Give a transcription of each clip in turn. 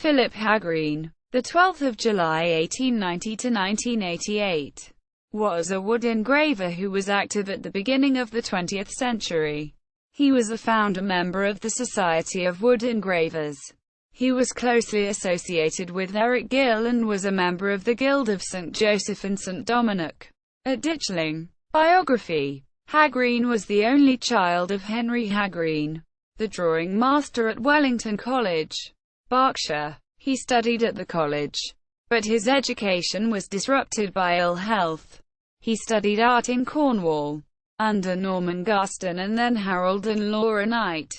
Philip Hagreen, the 12th of July 1890 to 1988, was a wood engraver who was active at the beginning of the 20th century. He was a founder member of the Society of Wood Engravers. He was closely associated with Eric Gill and was a member of the Guild of St. Joseph and St. Dominic at Ditchling. Biography. Hagreen was the only child of Henry Hagreen, the drawing master at Wellington College, Berkshire. He studied at the college, but his education was disrupted by ill health. He studied art in Cornwall, under Norman Garston and then Harold and Laura Knight,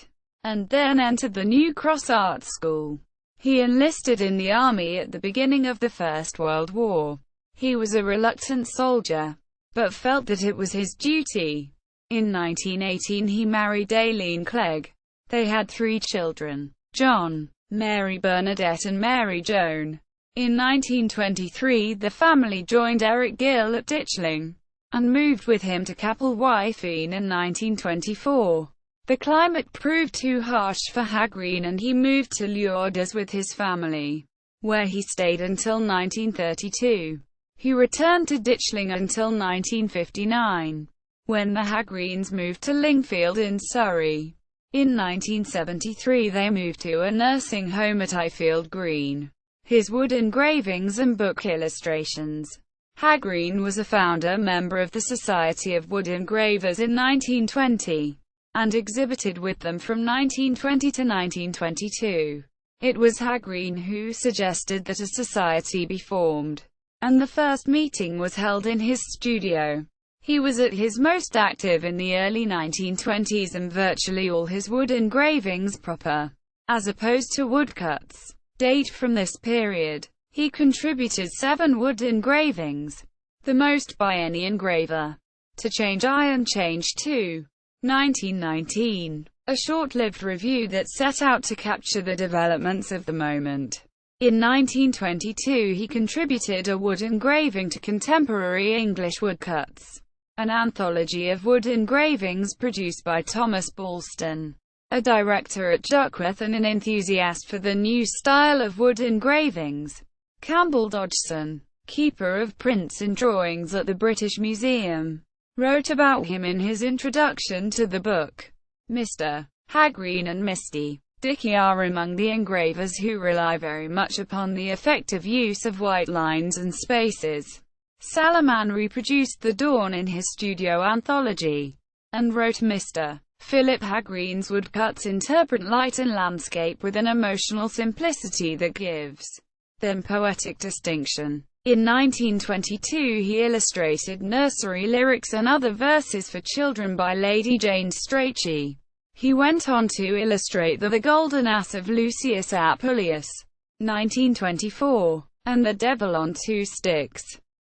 and then entered the New Cross Art School. He enlisted in the army at the beginning of the First World War. He was a reluctant soldier, but felt that it was his duty. In 1918 he married Aileen Clegg. They had 3 children: John, Mary Bernadette and Mary Joan. In 1923 the family joined Eric Gill at Ditchling, and moved with him to Capel-Wifeen in 1924. The climate proved too harsh for Hagreen and he moved to Lourdes with his family, where he stayed until 1932. He returned to Ditchling until 1959, when the Hagreens moved to Lingfield in Surrey. In 1973 they moved to a nursing home at Ifield Green. His wood engravings and book illustrations. Hagreen was a founder member of the Society of Wood Engravers in 1920, and exhibited with them from 1920 to 1922. It was Hagreen who suggested that a society be formed, and the first meeting was held in his studio. He was at his most active in the early 1920s, and virtually all his wood engravings proper, as opposed to woodcuts, date from this period. He contributed 7 wood engravings, the most by any engraver, to Change Iron Change 2. 1919, a short-lived review that set out to capture the developments of the moment. In 1922 he contributed a wood engraving to Contemporary English Woodcuts, an anthology of wood engravings produced by Thomas Balston, a director at Duckworth and an enthusiast for the new style of wood engravings. Campbell Dodgson, keeper of prints and drawings at the British Museum, wrote about him in his introduction to the book. Mr. Hagreen and Misty Dickey are among the engravers who rely very much upon the effective use of white lines and spaces. Salaman reproduced the dawn in his studio anthology, and wrote Mr. Philip Hagreen's woodcuts interpret light and landscape with an emotional simplicity that gives them poetic distinction. In 1922 he illustrated nursery lyrics and other verses for children by Lady Jane Strachey. He went on to illustrate The Golden Ass of Lucius Apuleius, 1924, and The Devil on 2 Sticks,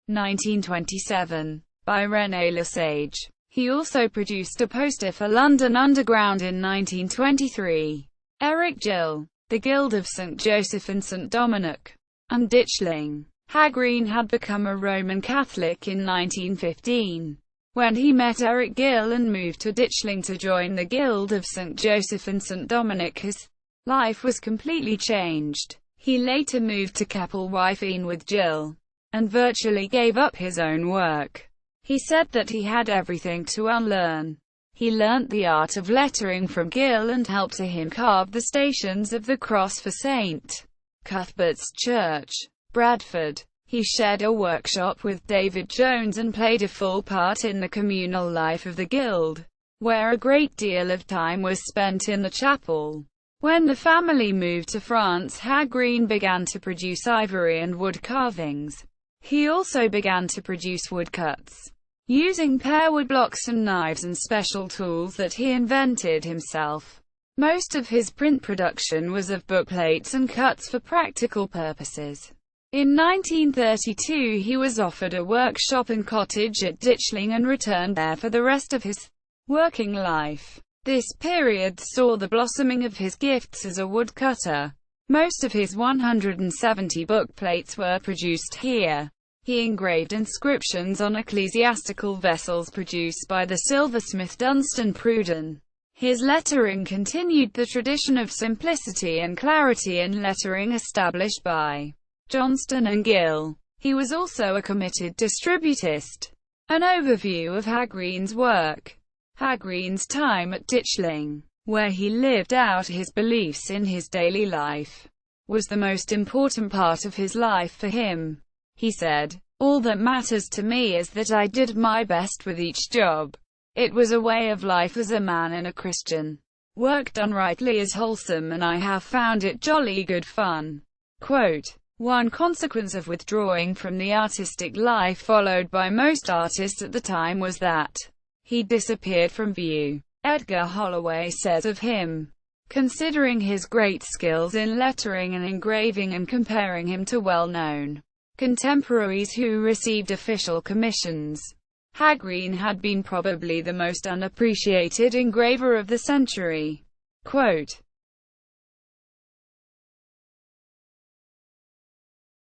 1927, by René Lesage. He also produced a poster for London Underground in 1923. Eric Gill, The Guild of St. Joseph and St. Dominic, and Ditchling. Hagreen had become a Roman Catholic in 1915, when he met Eric Gill and moved to Ditchling to join the Guild of St. Joseph and St. Dominic. His life was completely changed. He later moved to Capel-Wifeen with Gill, and virtually gave up his own work. He said that he had everything to unlearn. He learnt the art of lettering from Gill and helped him carve the Stations of the Cross for St. Cuthbert's Church, Bradford. He shared a workshop with David Jones and played a full part in the communal life of the Guild, where a great deal of time was spent in the chapel. When the family moved to France, Hagreen began to produce ivory and wood carvings. He also began to produce woodcuts, using pearwood blocks and knives and special tools that he invented himself. Most of his print production was of bookplates and cuts for practical purposes. In 1932 he was offered a workshop and cottage at Ditchling and returned there for the rest of his working life. This period saw the blossoming of his gifts as a woodcutter. Most of his 170 bookplates were produced here. He engraved inscriptions on ecclesiastical vessels produced by the silversmith Dunstan Pruden. His lettering continued the tradition of simplicity and clarity in lettering established by Johnston and Gill. He was also a committed distributist. An overview of Hagreen's work. Hagreen's time at Ditchling, where he lived out his beliefs in his daily life, was the most important part of his life for him. He said, "All that matters to me is that I did my best with each job. It was a way of life as a man and a Christian. Work done rightly is wholesome and I have found it jolly good fun." Quote, "One consequence of withdrawing from the artistic life followed by most artists at the time was that he disappeared from view." Edgar Holloway says of him, considering his great skills in lettering and engraving and comparing him to well-known contemporaries who received official commissions, Hagreen had been probably the most unappreciated engraver of the century. Quote,